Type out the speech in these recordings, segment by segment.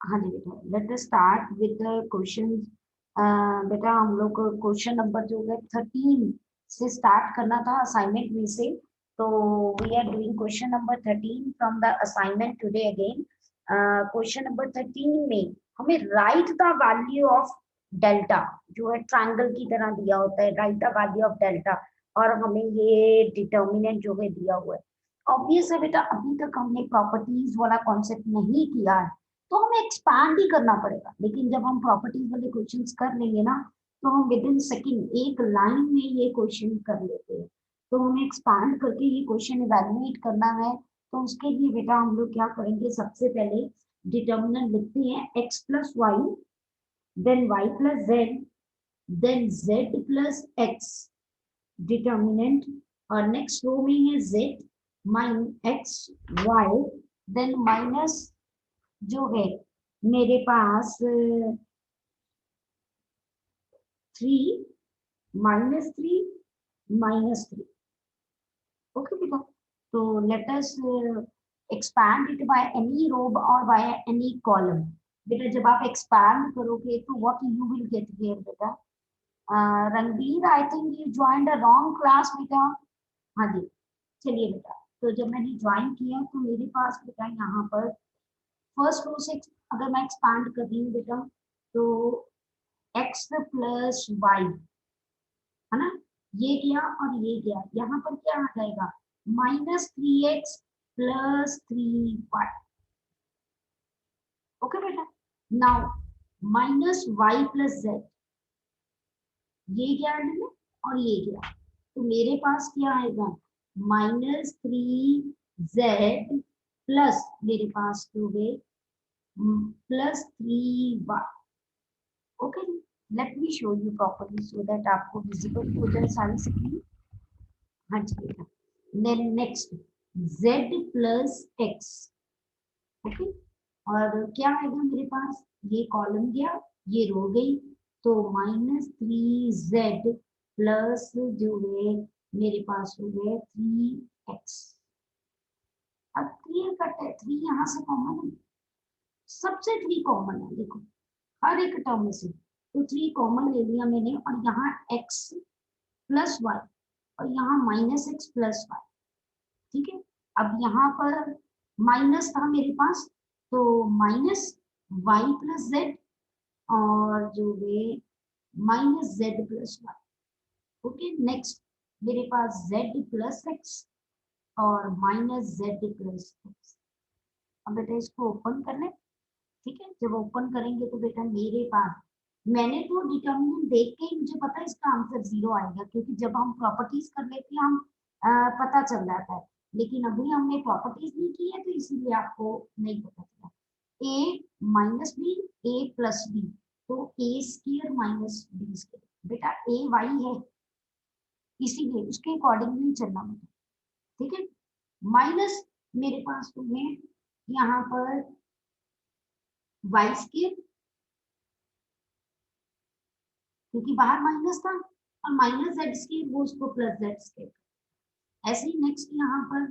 हाँ जी बेटा, let us start with the question. बेटा हम लोग क्वेश्चन नंबर जो है 13 से स्टार्ट करना था असाइनमेंट में से। तो we are doing question number 13 from the assignment today again. Question number 13 में हमें write the value of delta, जो है ट्रायंगल की तरह दिया होता है, write the value of delta, और हमें ये डिटर्मिनेंट जो है दिया हुआ है। ऑब्वियस है बेटा, अभी तक हमने प्रॉपर्टीज वाला कॉन्सेप्ट नहीं किया है, तो हमें एक्सपैंड ही करना पड़ेगा। लेकिन जब हम प्रॉपर्टीज वाले क्वेश्चंस कर लेंगे ना, तो हम विद इन सेकेंड एक लाइन में ये क्वेश्चन कर लेते हैं। तो हमें एक्सपैंड करके ये क्वेश्चन इवेल्युएट करना है। तो उसके लिए बेटा हम लोग क्या करेंगे, सबसे पहले डिटर्मिनेंट लिखते हैं x plus y, then y plus z, then z plus x determinant, और नेक्स्ट रो में है z minus x y, then minus जो है मेरे पास 3 -3 -3। ओके बेटा, तो let us expand it by any row और बाय एनी कॉलम। बेटा जब आप एक्सपैंड करोगे तो what you will get here बेटा, Ranbir I think you joined a wrong class बेटा। हाँ जी, चलिए बेटा, तो जब मैंने ज्वाइन किया तो मेरे पास बेटा यहाँ पर फर्स्ट रो से अगर मैं एक्सपैंड कर रही हूँ बेटा, तो x प्लस वाई, है ना, ये गया और ये गया, यहाँ पर क्या आ जाएगा, -3x प्लस 3y। ओके बेटा, नाउ -y प्लस z, ये गया है और ये गया, तो मेरे पास क्या आएगा, -3z प्लस मेरे पास जो है +3y। Okay, let me show you properly so that आपको विजिबल हो जाए सारी स्क्रीन। हाँ जी बेटा, then next z plus x। ओके, और क्या आएगा मेरे पास, ये कॉलम गया, ये रो गई, तो -3z प्लस जो है मेरे पास हो गया 3x। अब क्लियर कट है, 3 यहाँ से कॉमन है, सबसे 3 कॉमन है, देखो हर एक टर्म में से, तो 3 कॉमन ले लिया मैंने, और यहाँ x प्लस वाई और यहाँ -x प्लस वाई। ठीक है, अब यहाँ पर माइनस था मेरे पास, तो -y प्लस जेड, और जो है -z plus y. Okay, next मेरे पास z प्लस x और -z प्लस x। अब बेटा इसको ओपन कर ले। ठीक है, जब ओपन करेंगे तो बेटा मेरे पास, मैंने तो डिटर्मिनेंट देख के ही मुझे पता है इसका आंसर 0 आएगा, क्योंकि जब हम प्रॉपर्टीज कर लेते हैं हम पता चल जाता है। लेकिन अभी हमने प्रॉपर्टीज नहीं की है, तो इसीलिए आपको नहीं पता चला। a minus b, a plus b, तो a square minus b square, बेटा a y है, इसीलिए उसके अकॉर्डिंगली चलना बेटा। ठीक है, माइनस मेरे पास तो है यहाँ पर y स्क्वायर, क्योंकि बाहर माइनस था, और माइनस जेड स्क्वायर वो उसको प्लस जेड स्क्वायर। ऐसे ही नेक्स्ट यहाँ पर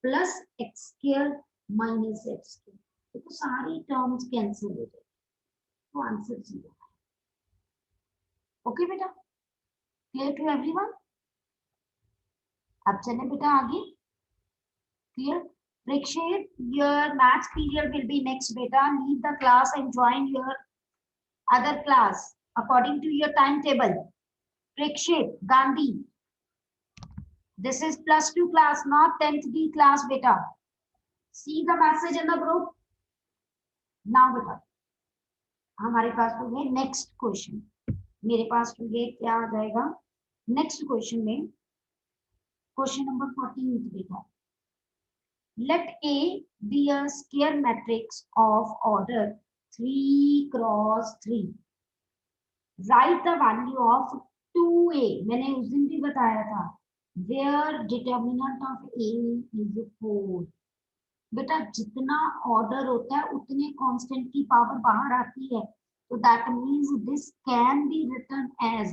plus x square minus Z square, तो सारी टर्म्स कैंसिल हो जाए, तो आंसर 0। ओके बेटा, क्लियर टू एवरीवन। अब चले बेटा आगे, क्लियर। प्रेक्षित, your maths period will be next beta, leave the class and join your other class according to your timetable. Prekshit Gandhi, this is +2 class, not 10th D class beta. See the message in the group. Now beta, हमारे पास तो है next question, मेरे पास तो ये क्या आ जाएगा next question में, क्वेश्चन नंबर 14 बेटा। Let A be a square matrix of order 3 cross 3. Write the value of 2A, मैंने उस दिन भी बताया था, where determinant of A is 4। बेटा जितना ऑर्डर होता है उतने कांस्टेंट की पावर बाहर आती है, तो that means this can be written as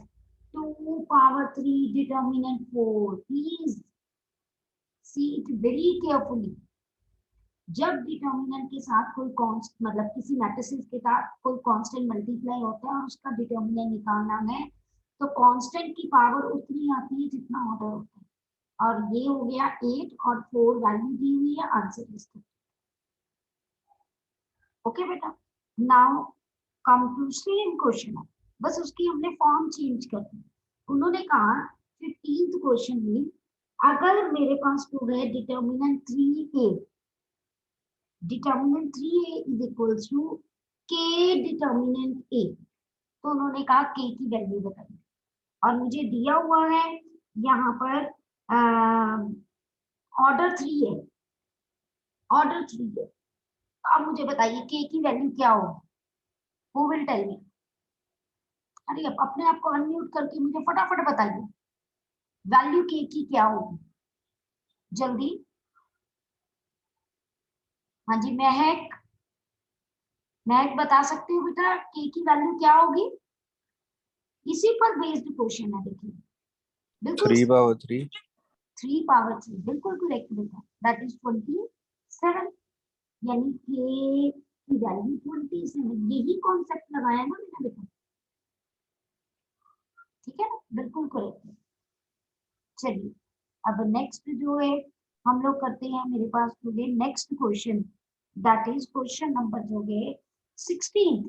2 power 3 determinant 4। Please see it very carefully. जब डिटर्मिनेंट के साथ कोई कॉन्स्ट मतलब किसी मैट्रिसेस के साथ कोई कांस्टेंट मल्टीप्लाई होता है और उसका डिटर्मिनेंट निकालना है तो कांस्टेंट की पावर उतनी आती है जितना ऑर्डर होता है। और ये हो गया 8 और 4 वैल्यू दी हुई है, आंसर इज ओके बेटा। Now come to same question, बस उसकी हमने फॉर्म चेंज कर दी। उन्होंने कहा 15th क्वेश्चन में अगर मेरे पास तो है determinant 3a, determinant 3a is equals to k determinant a, तो उन्होंने कहा k की वैल्यू बताइए और मुझे दिया हुआ है यहाँ पर ऑर्डर 3 है, ऑर्डर 3 है। तो अब मुझे बताइए k की वैल्यू क्या होगी, हु विल टेल मी। अरे अपने आप को अनम्यूट करके मुझे फटाफट बताइए वैल्यू k की क्या होगी, जल्दी। हाँ जी महक, महक बता सकते हो बेटा k की वैल्यू क्या होगी। इसी पर बेस्ड क्वेश्चन है, देखिए बिल्कुल 3/3 3 पावर 3 बिल्कुल करेक्ट बेटा, दैट इज 27, यानी k की वैल्यू 27, यही कॉन्सेप्ट लगाया ना मैंने बेटा, ठीक है ना, बिल्कुल करेक्ट है। चलिए अब नेक्स्ट जो है हम लोग करते हैं, मेरे पास हो गए next question, that is question number जो है 16।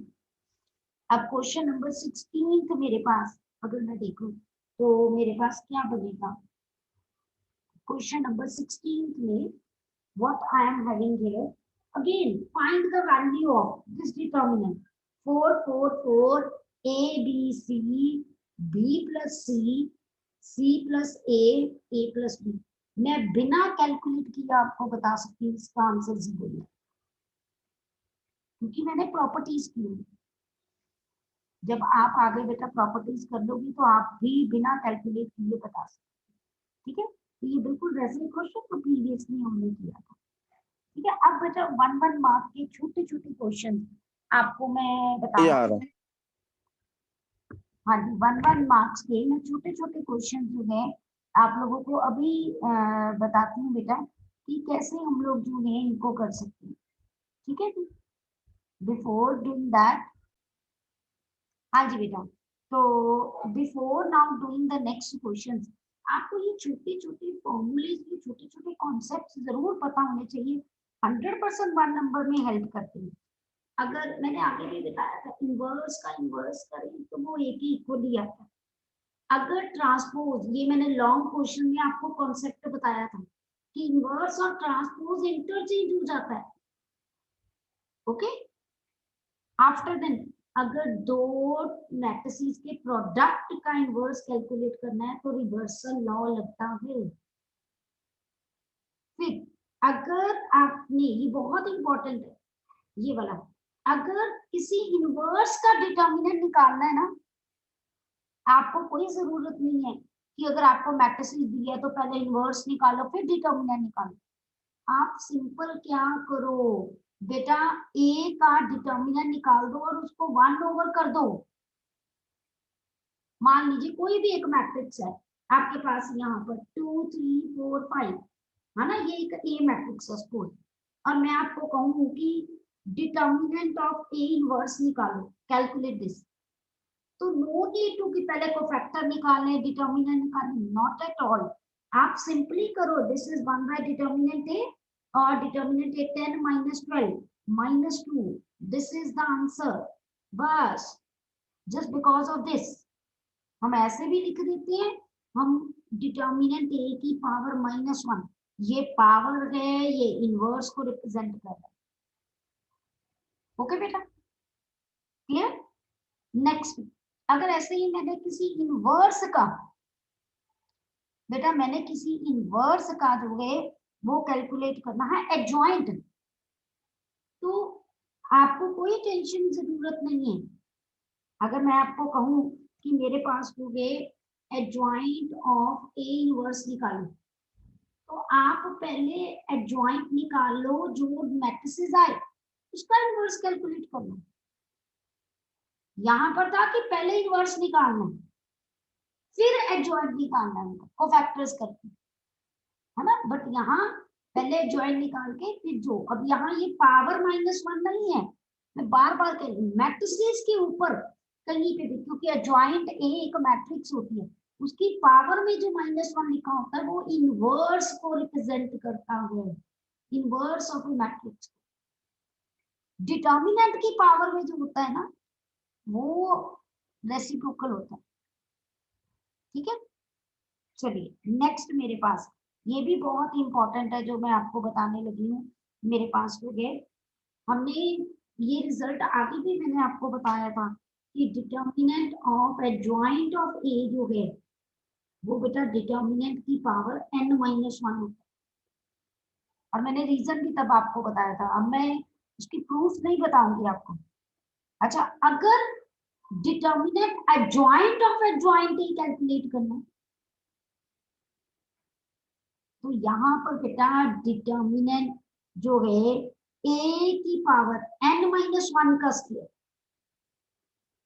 अब क्वेश्चन नंबर 16 मेरे पास अगर मैं देखूं तो मेरे पास क्या बनेगा, क्वेश्चन नंबर 16 में what I am having here, again find the value of this determinant 4 4 4 a b c b plus c c plus a plus b। मैं बिना कैलकुलेट किए आपको बता सकती हूँ इसका आंसर 0 है, क्योंकि मैंने प्रॉपर्टीज की है। जब आप आगे बेटा प्रॉपर्टीज कर लोगी तो आप भी बिना कैलकुलेट किए बता सकते, ठीक है। तो ये बिल्कुल वैसे ही क्वेश्चन तो प्रीवियसली हमने किया था, ठीक है। अब बेटा 1 मार्क के छोटे छोटे क्वेश्चन आपको मैं बता ये रहा आ हूँ। रहा हाँ जी 1 मार्क्स के मैं छोटे छोटे क्वेश्चन जो है आप लोगों को अभी बताती हूँ बेटा कि कैसे हम लोग जो है इनको कर सकते हैं, ठीक है जी। बिफोर डूइंग दैट, हाँ जी बेटा, तो before now doing the next question आपको ये छोटे छोटे फॉर्मूलेज, ये छोटे छोटे कॉन्सेप्ट जरूर पता होने चाहिए, 100% 1 नंबर में हेल्प करते हैं। अगर मैंने आगे भी बताया था इनवर्स का इनवर्स करें तो वो एक ही इक्वली आता है। अगर ट्रांसपोज, ये मैंने लॉन्ग क्वेश्चन में आपको कॉन्सेप्ट बताया था कि इनवर्स और ट्रांसपोज इंटरचेंज हो जाता है, ओके। आफ्टर देन अगर दो मैट्रिसेस के प्रोडक्ट का इनवर्स कैलकुलेट करना है तो रिवर्सल लॉ लगता है। फिर अगर आपने, ये बहुत इंपॉर्टेंट है ये वाला, अगर किसी इनवर्स का डिटर्मिनेंट निकालना है ना, आपको कोई जरूरत नहीं है कि अगर आपको मैट्रिसेस दिया है तो पहले इनवर्स निकालो फिर डिटर्मिनेंट निकालो। आप सिंपल क्या करो बेटा, ए का डिटर्मिनेंट निकाल दो और उसको 1 ओवर कर दो। मान लीजिए कोई भी एक मैट्रिक्स है आपके पास, यहाँ पर 2 3 4 5 है ना, ये एक ए मैट्रिक्स है सपोज, और मैं आपको कहूँ कि डिटर्मिनेंट ऑफ ए इनवर्स निकालो, कैलकुलेट दिस, तो नो नीड टू कि पहले को फैक्टर निकालने डिटर्मिनेंट निकालने, नॉट एट ऑल। आप सिंपली करो दिस इज 1 बाय डिटर्मिनेंट ए और determinant A 10 minus 12 minus 2, this is the answer. बस जस्ट बिकॉज ऑफ दिस हम ऐसे भी लिख देते हैं, हम डिटर्मिनेंट ए की पावर -1, ये पावर है, ये इनवर्स को रिप्रेजेंट कर रहा है, ओके बेटा, क्लियर। नेक्स्ट, अगर ऐसे ही मैंने किसी इनवर्स का, बेटा मैंने किसी इनवर्स का जो है वो कैलकुलेट करना है एडजॉइंट, तो आपको कोई टेंशन जरूरत नहीं है। अगर मैं आपको कहूं कि मेरे पास हो गए एडजॉइंट ऑफ ए इनवर्स निकालो, तो आप पहले एडजॉइंट निकाल लो, जो मैट्रिसेस आए उसका इनवर्स कैलकुलेट कर लो। यहां पर था कि पहले इनवर्स निकालना फिर एडजॉइंट निकालना है, को फैक्टर्स करके, है ना, बट यहाँ पहले ज्वाइन निकाल के फिर जो, अब यहाँ ये पावर -1 नहीं है, मैं बार बार कह रही हूँ मैट्रिसेस के ऊपर कहीं पे भी, क्योंकि ज्वाइंट ए एक मैट्रिक्स होती है, उसकी पावर में जो -1 लिखा होता है वो इनवर्स को रिप्रेजेंट करता है, इनवर्स ऑफ मैट्रिक्स। डिटर्मिनेंट की पावर में जो होता है ना वो रेसिप्रोकल होता है, ठीक है। चलिए नेक्स्ट मेरे पास ये भी बहुत इंपॉर्टेंट है जो मैं आपको बताने लगी हूँ, मेरे पास हो गए, हमने ये रिजल्ट आगे भी मैंने आपको बताया था कि डिटर्मिनेंट ऑफ एडजॉइंट ऑफ ए जो है वो बेटा डिटर्मिनेंट की पावर n-1 होता है, और मैंने रीजन भी तब आपको बताया था, अब मैं उसकी प्रूफ नहीं बताऊंगी आपको। अच्छा, अगर determinant adjoint of adjoint A calculate करना है तो यहाँ पर बेटा डिटर्मिनेंट जो है ए की पावर n-1 का स्क्वायर,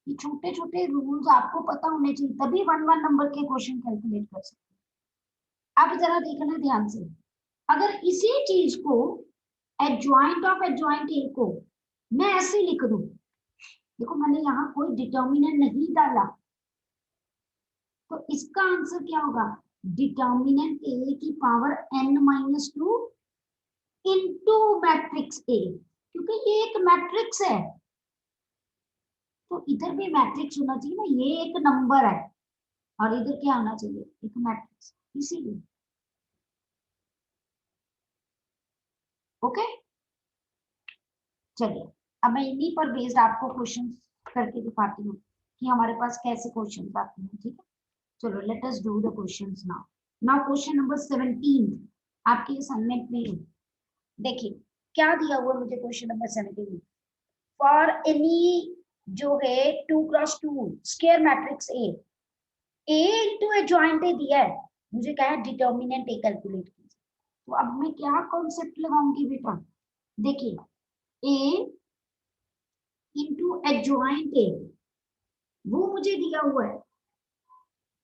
ये छोटे छोटे रूल्स आपको पता होने चाहिए, तभी 1 1 नंबर के क्वेश्चन कैलकुलेट कर सकते हैं। अब जरा देखना ध्यान से, अगर इसी चीज को एडजॉइंट ऑफ एडजॉइंट ए को मैं ऐसे लिख दूं, देखो मैंने यहाँ कोई डिटर्मिनेंट नहीं डाला, तो इसका आंसर क्या होगा, डिटर्मिनेंट ए की power n-2 into matrix A, क्योंकि ये एक मैट्रिक्स है तो इधर भी मैट्रिक्स होना चाहिए ना, ये एक नंबर है और इधर क्या होना चाहिए, एक मैट्रिक्स, इसीलिए। ओके, चलिए अब मैं इन्हीं पर बेस्ड आपको क्वेश्चन करके दिखाती हूँ कि हमारे पास कैसे क्वेश्चन आते हैं, ठीक है। चलो let us do the questions now. Now question number 17 आपके असाइनमेंट में है, देखिए क्या दिया हुआ मुझे क्वेश्चन नंबर 17, फॉर एनी जो है 2x2 square matrix A into adjoint A दिया है, मुझे क्या है डिटर्मिनेंट ए कैलकुलेट कीजिए। तो अब मैं क्या कॉन्सेप्ट लगाऊंगी बेटा, देखिए ए इंटू एडजॉइंट ए वो मुझे दिया हुआ है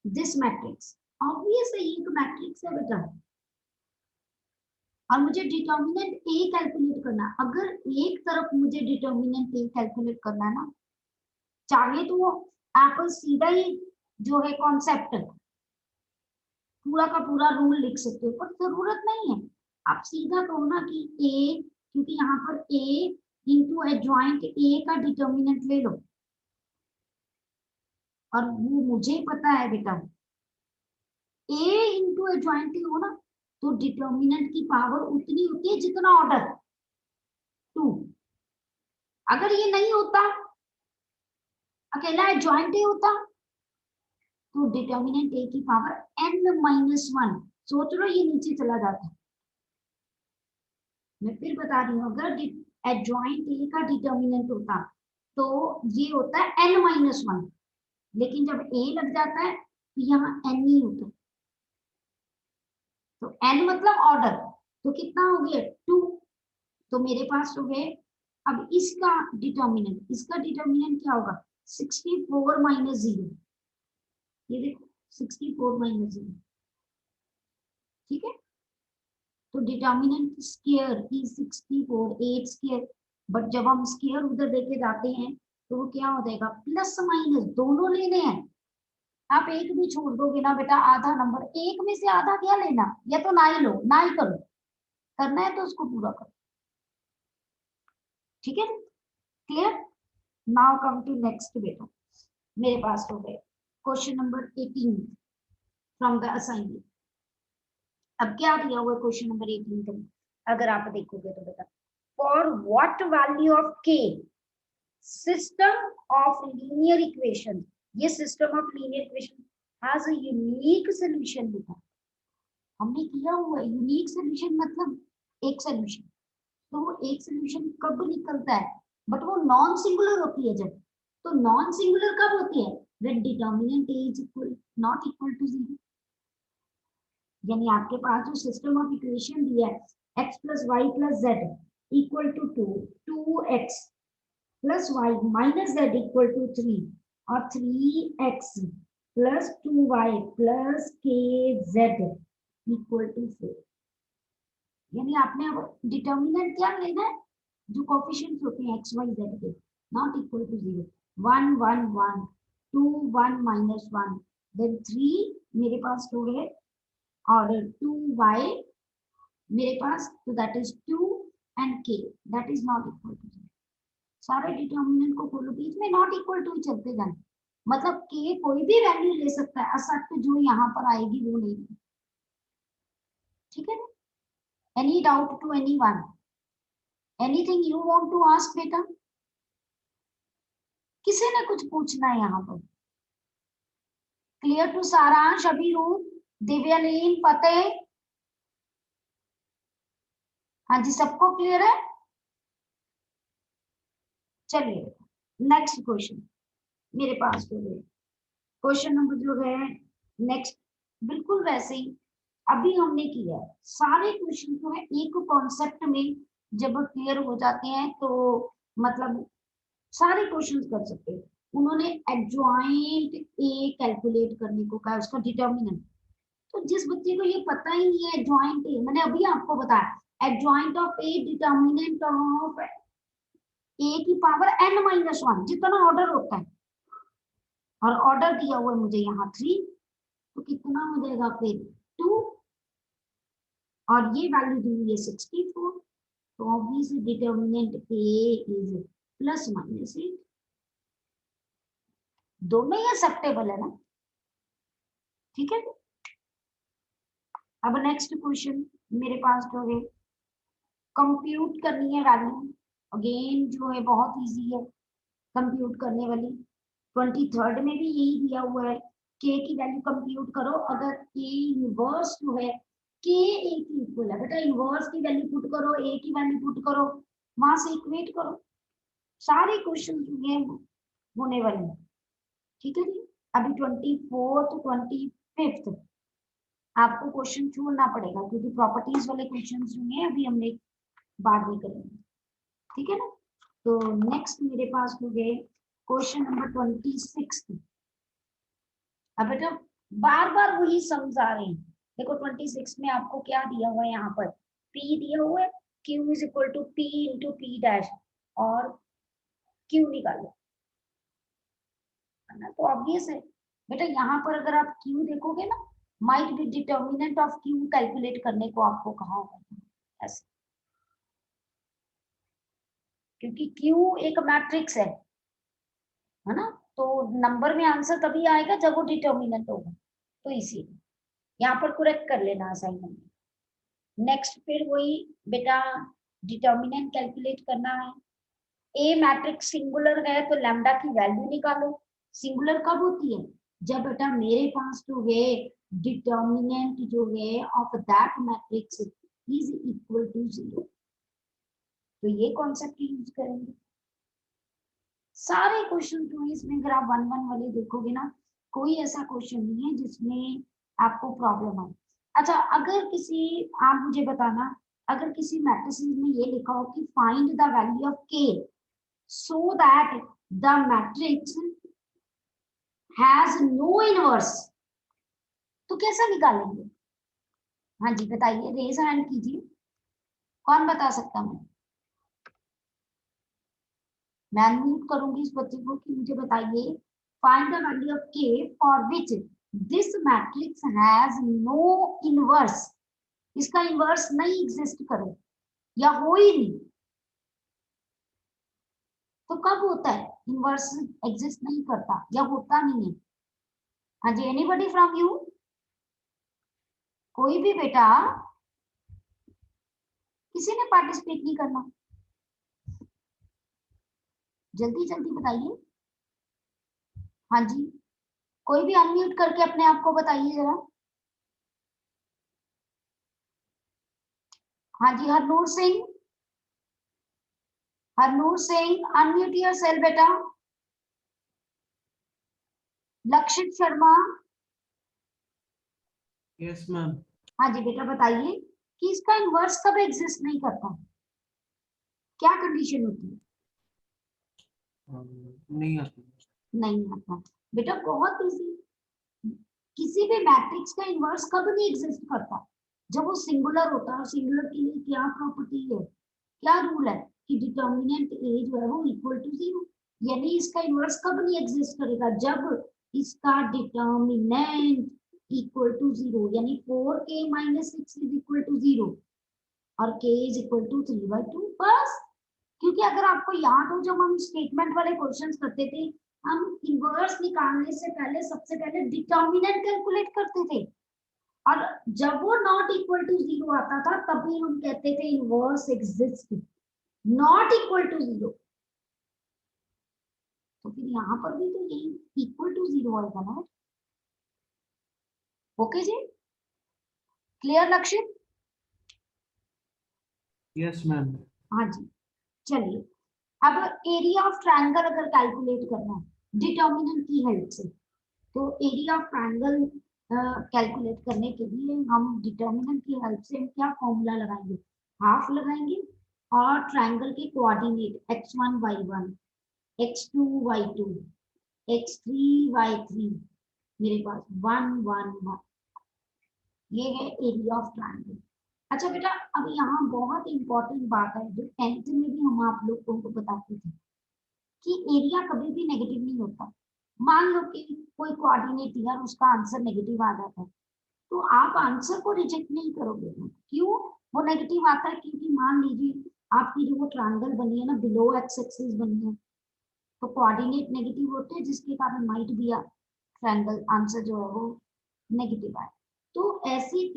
दिस मैट्रिक्स, ऑब्वियस है ये तो मैट्रिक्स है बेटा, और मुझे डिटर्मिनेंट ए कैलकुलेट करना, अगर एक तरफ मुझे डिटर्मिनेंट ए कैलकुलेट करना है ना, चाहे तो आप सीधा ही जो है कॉन्सेप्ट पूरा का पूरा रूल लिख सकते हो, पर जरूरत नहीं है, आप सीधा कहो ना कि ए, क्योंकि यहाँ पर ए इंटू एडजॉइंट ए का डिटर्मिनेंट ले लो, और वो मुझे पता है बेटा ए इंटू एडजॉइंट ए हो ना तो डिटर्मिनेंट की पावर उतनी होती है जितना ऑर्डर 2, अगर ये नहीं होता अकेला एडजॉइंट ए होता तो डिटर्मिनेंट ए की पावर n-1, सोच लो ये नीचे चला जाता, मैं फिर बता रही हूँ, अगर एडजॉइंट ए का डिटर्मिनेंट होता तो ये होता है n-1, लेकिन जब a लग जाता है तो यहाँ n ही होता है, तो n मतलब ऑर्डर, तो कितना हो गया 2, तो मेरे पास हो गए, अब इसका डिटर्मिनेंट क्या होगा 64 माइनस 0, ये देखो 64 माइनस 0, ठीक है। तो डिटर्मिनेंट स्क्वायर की 64 8 स्क्वायर, बट जब हम स्क्वायर उधर लेके जाते हैं तो वो क्या हो जाएगा प्लस माइनस दोनों लेने हैं, आप एक भी छोड़ दोगे ना बेटा आधा नंबर, एक में से आधा क्या लेना, या तो ना ही लो ना ही करो, करना है तो उसको पूरा करो, ठीक है, clear. Now come to next बेटा, मेरे पास हो गए question number 18 from the assignment. अब क्या दिया हुआ है क्वेश्चन नंबर 18 का, अगर आप देखोगे तो बेटा, फॉर व्हाट वैल्यू ऑफ के सिस्टम ऑफ लीनियर इक्वेशन, ये system of linear equation has a unique solution लिखा, हमने किया हुआ यूनिक सॉल्यूशन मतलब एक सॉल्यूशन, तो वो एक सॉल्यूशन कब निकलता है, बट वो नॉन सिंगुलर होती है जब, तो नॉन सिंगुलर कब होती है when determinant is equal not equal to 0, यानी आपके पास जो सिस्टम ऑफ इक्वेशन दिया है x plus y plus z equal to 2x plus y minus z equal to 3 और 3x plus 2y plus k z equal to 4, यानी आपने अब determinant क्या लेना है, जो कोफिशिएंट्स होते हैं एक्स वाई जेड के, नॉट इक्वल टू 0, 1 1 1 2 1 -1 देन 3 मेरे पास हो गए, और 2y मेरे पास, तो that is 2 and k that is not equal to 0। सारे डिटर्मिनेंट को खोलो, बीच में नॉट इक्वल टू ही चलते जाए, मतलब k कोई भी वैल्यू ले सकता है, असत्य जो यहाँ पर आएगी वो नहीं। ठीक है, any doubt to anyone, anything you want to ask बेटा? किसी ने कुछ पूछना है यहाँ पर? क्लियर टू सारांश, अभिरूप, दिव्यालीन, फतेह? हाँ जी, सबको क्लियर है? चलिए नेक्स्ट क्वेश्चन मेरे पास हो गए, क्वेश्चन नंबर जो है नेक्स्ट, बिल्कुल वैसे ही अभी हमने किया है। सारे क्वेश्चन जो है एक कॉन्सेप्ट में जब क्लियर हो जाते हैं तो मतलब सारे क्वेश्चंस कर सकते हैं। उन्होंने एडजॉइंट ए कैलकुलेट करने को कहा, उसका डिटर्मिनेंट। तो जिस बच्चे को ये पता ही नहीं है एडजॉइंट ए, मैंने अभी आपको बताया adjoint of A determinant of A की पावर n-1 जितना ऑर्डर होता है, और ऑर्डर दिया हुआ है मुझे यहाँ 3, तो कितना हो जाएगा फिर 2, और ये वैल्यू दी हुई है 64, तो ऑब्वियसली डिटर्मिनेंट ए इज +-8। दोनों ही एक्सेप्टेबल है ना? ठीक है। अब नेक्स्ट क्वेश्चन मेरे पास जो है कंप्यूट करनी है वैल्यू, अगेन जो है बहुत इजी है कंप्यूट करने वाली। 23rd में भी यही दिया हुआ है, के की वैल्यू कंप्यूट करो, अगर के इनवर्स जो है के ए की इक्वल है, बेटा इनवर्स की वैल्यू पुट करो, ए की वैल्यू पुट करो, वहां से इक्वेट करो, सारे क्वेश्चन जो है होने वाले हैं। ठीक है जी, अभी 24th 25th आपको क्वेश्चन छोड़ना पड़ेगा, क्योंकि प्रॉपर्टीज वाले क्वेश्चन जो हैं अभी हमने बाद में करेंगे। ठीक है ना, तो नेक्स्ट मेरे पास हो गए क्वेश्चन नंबर 26। अब बेटा बार बार वही समझ आ रहे हैं। देखो 26 में आपको क्या दिया हुआ है, यहाँ पर P दिया हुआ है, Q is equal to P into P dash, और Q निकालो, है ना? तो ऑब्वियस है बेटा, यहाँ पर अगर आप Q देखोगे ना, might be determinant of Q calculate करने को आपको कहा होगा ऐसे, क्योंकि Q एक मैट्रिक्स है ना? तो नंबर में आंसर तभी आएगा जब वो डिटर्मिनेंट होगा, तो इसीलिए यहाँ पर करेक्ट कर लेना असाइनमेंट। नेक्स्ट फिर वही बेटा डिटर्मिनेंट कैलकुलेट करना है। ए मैट्रिक्स सिंगुलर है तो लैम्डा की वैल्यू निकालो। सिंगुलर कब होती है, जब बेटा मेरे पास जो है डिटर्मिनेंट जो है of that matrix is equal to 0, तो ये कॉन्सेप्ट यूज करेंगे। सारे क्वेश्चन जो है इसमें अगर आप 1-1 वाले देखोगे ना, कोई ऐसा क्वेश्चन नहीं है जिसमें आपको प्रॉब्लम आए। अच्छा, अगर किसी, आप मुझे बताना, अगर किसी मैट्रिसेस में ये लिखा हो कि फाइंड द वैल्यू ऑफ के so that the matrix has no inverse, तो कैसा निकालेंगे? हाँ जी बताइए, रेज हैंड कीजिए, कौन बता सकता है? मैं अनम्यूट करूंगी इस बच्चे को कि मुझे बताइए find the value of k for which this matrix has no inverse, इसका इनवर्स नहीं एग्जिस्ट करे या हो ही नहीं, तो कब होता है इनवर्स एग्जिस्ट नहीं करता या होता नहीं है? हाँ जी, एनीबॉडी फ्रॉम यू, कोई भी बेटा, किसी ने पार्टिसिपेट नहीं करना, जल्दी जल्दी बताइए। हाँ जी, कोई भी अनम्यूट करके अपने आप को बताइए जरा। हाँ जी, हरनूर सिंह, हरनूर सिंह अनम्यूट योरसेल्फ बेटा। लक्षित शर्मा, यस मैम। हाँ जी बेटा बताइए कि इसका इन्वर्स कब एग्जिस्ट नहीं करता, क्या कंडीशन होती है? नहीं आती। नहीं आता बेटा, बहुत इजी, किसी भी मैट्रिक्स का इन्वर्स कब नहीं एग्जिस्ट करता? जब वो सिंगुलर होता है, सिंगुलर के लिए क्या प्रॉपर्टी है, क्या रूल है कि डिटर्मिनेंट ए जो है वो इक्वल टू 0, यानी इसका इनवर्स कब नहीं एग्जिस्ट करेगा, जब इसका डिटर्मिनेंट इक्वल टू 0, यानी 4k-6 इज इक्वल टू 0 और k इज इक्वल टू 3/2 बस। क्योंकि अगर आपको याद हो, जब हम स्टेटमेंट वाले क्वेश्चंस करते थे, हम इनवर्स निकालने से पहले सबसे पहले डिटर्मिनेंट कैलकुलेट करते थे, और जब वो नॉट इक्वल टू 0 आता था तभी हम कहते थे inverse exist, not equal to 0। तो फिर यहाँ पर भी तो यही इक्वल टू 0 आएगा ना। ओके जी, क्लियर लक्ष्य? Yes ma'am. हाँ जी, चलिए अब एरिया ऑफ ट्रायंगल अगर कैलकुलेट करना है डिटर्मिनेंट की हेल्प से, तो एरिया ऑफ ट्रायंगल कैलकुलेट करने के लिए हम डिटर्मिनेंट की हेल्प से क्या फॉर्मूला लगाएंगे, हाफ लगाएंगे, और ट्रायंगल के coordinate x1 y1, x2 y2, x3 y3, मेरे पास 1 1 1, ये है एरिया ऑफ ट्रायंगल। अच्छा बेटा, अब यहाँ बहुत इंपॉर्टेंट बात है जो 10th में भी हम आप लोगों को बताते थे कि एरिया कभी भी नेगेटिव नहीं होता। मान लो कि कोई कोऑर्डिनेट दिया और उसका आंसर नेगेटिव आ जाता है, तो आप आंसर को रिजेक्ट नहीं करोगे। क्यों वो नेगेटिव आता है? क्योंकि मान लीजिए आपकी जो वो ट्रायंगल बनी है ना, बिलो एक्स एक्सिस बनी है, तो कोऑर्डिनेट नेगेटिव होते हैं, जिसके कारण माइट भी ट्रायंगल आंसर जो है वो नेगेटिव आए। तो ऐसे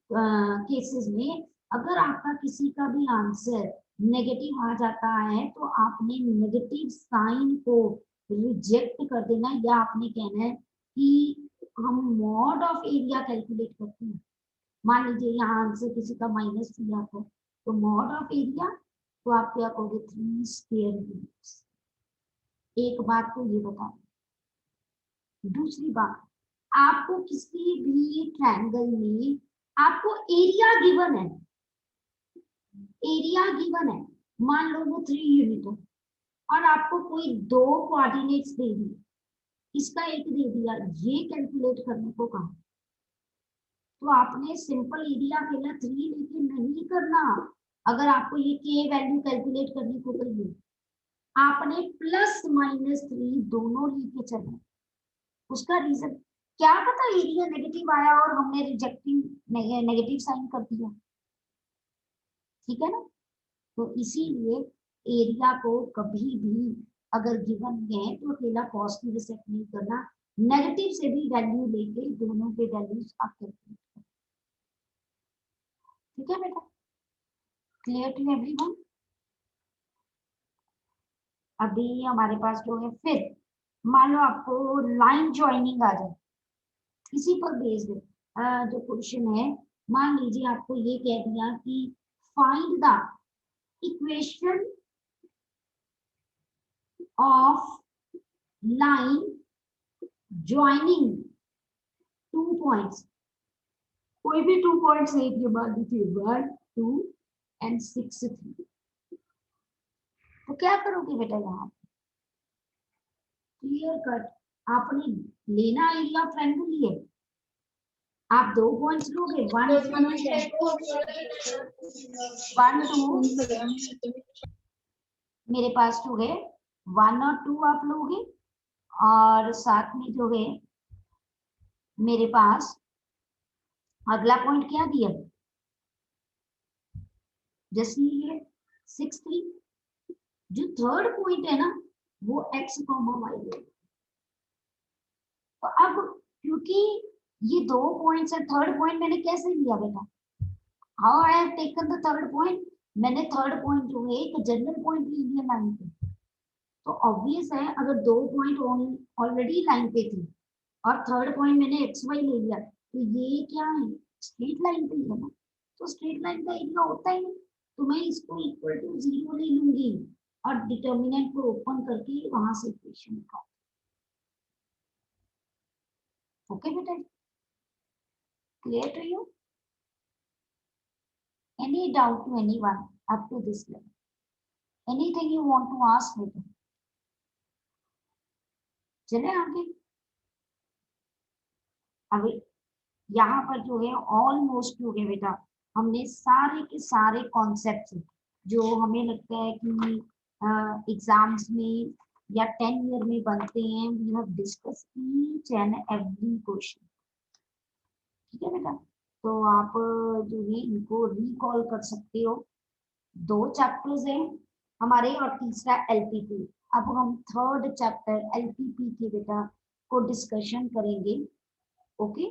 केसेस में अगर आपका किसी का भी आंसर नेगेटिव आ जाता है तो आपने नेगेटिव साइन को रिजेक्ट कर देना, या आपने कहना है कि हम मॉड ऑफ एरिया कैलकुलेट करते हैं। मान लीजिए यहाँ आंसर किसी का -3 आता है, तो मॉड ऑफ एरिया, तो आप क्या कहोगे, 3 स्क्वायर यूनिट्स। एक बात तो ये बता, दूसरी बात, आपको किसी भी ट्रायंगल में आपको एरिया गिवन है, एरिया गिवन है, मान लो वो 3 यूनिट है, और आपको कोई दो कोऑर्डिनेट्स दे दिए, इसका एक दे दिया, ये कैलकुलेट करने को कहा, तो आपने सिंपल एरिया अकेला 3 लेके नहीं करना। अगर आपको ये के वैल्यू कैलकुलेट करने को कहिए, आपने +-3 दोनों लेके चलना। उसका रीजन क्या पता, एरिया नेगेटिव आया और हमने रिजेक्टिंग नेगेटिव साइन कर दिया, ठीक है ना। तो इसीलिए एरिया को कभी भी अगर गिवन है तो अकेला पॉजिटिव सेट नहीं करना, नेगेटिव से भी वैल्यू लेके दोनों के वैल्यूज आप कैलकुलेट करें। ठीक है बेटा, क्लियर टू एवरीवन? अभी हमारे पास जो है, फिर मान लो आपको लाइन ज्वाइनिंग आ जाए, इसी पर बेस्ड जो क्वेश्चन है, मान लीजिए आपको ये कह दिया कि find the equation of line joining 2 points, कोई भी 2 पॉइंट्स एक के बाद 1 2 एंड 6 3। तो क्या करोगे बेटा, यहाँ क्लियर कट आपने लेना एरिया ऑफ ट्रायंगल लिए, आप 2 पॉइंट्स लोगे, 1 2, मेरे पास जो है 1 और 2 आप लोगे, और साथ में जो है मेरे पास अगला पॉइंट क्या दिया, जैसे ये 6 3, जो थर्ड पॉइंट है ना वो x, y है। तो अब क्योंकि ये 2 पॉइंट्स है, थर्ड पॉइंट मैंने कैसे लिया बेटा, how I have taken the third point, मैंने थर्ड पॉइंट जो है एक जनरल पॉइंट ले लिया लाइन पे। तो ऑब्वियस है अगर 2 पॉइंट ऑलरेडी लाइन पे थी और थर्ड पॉइंट मैंने एक्स वाई ले लिया, तो ये क्या है, स्ट्रेट लाइन पे है ना, तो स्ट्रेट लाइन का एरिया होता ही नहीं, तो मैं इसको इक्वल टू 0 ले लूंगी और डिटर्मिनेंट को ओपन करके वहां से इक्वेशन निकाल। ओके बेटा, clear to you? Any doubt to anyone up to this level? Anything you want to ask बेटा? चले आगे। अभी यहाँ पर जो है ऑलमोस्ट जो है बेटा हमने सारे के सारे कॉन्सेप्ट जो हमें लगता है कि एग्जाम्स में या 10 ईयर में बनते हैं, we have discuss each and every question. ठीक है बेटा, तो आप जो है इनको रिकॉल कर सकते हो। 2 चैप्टर्स हैं हमारे और तीसरा एलपीपी। अब हम थर्ड चैप्टर एलपीपी के बेटा को डिस्कशन करेंगे। ओके,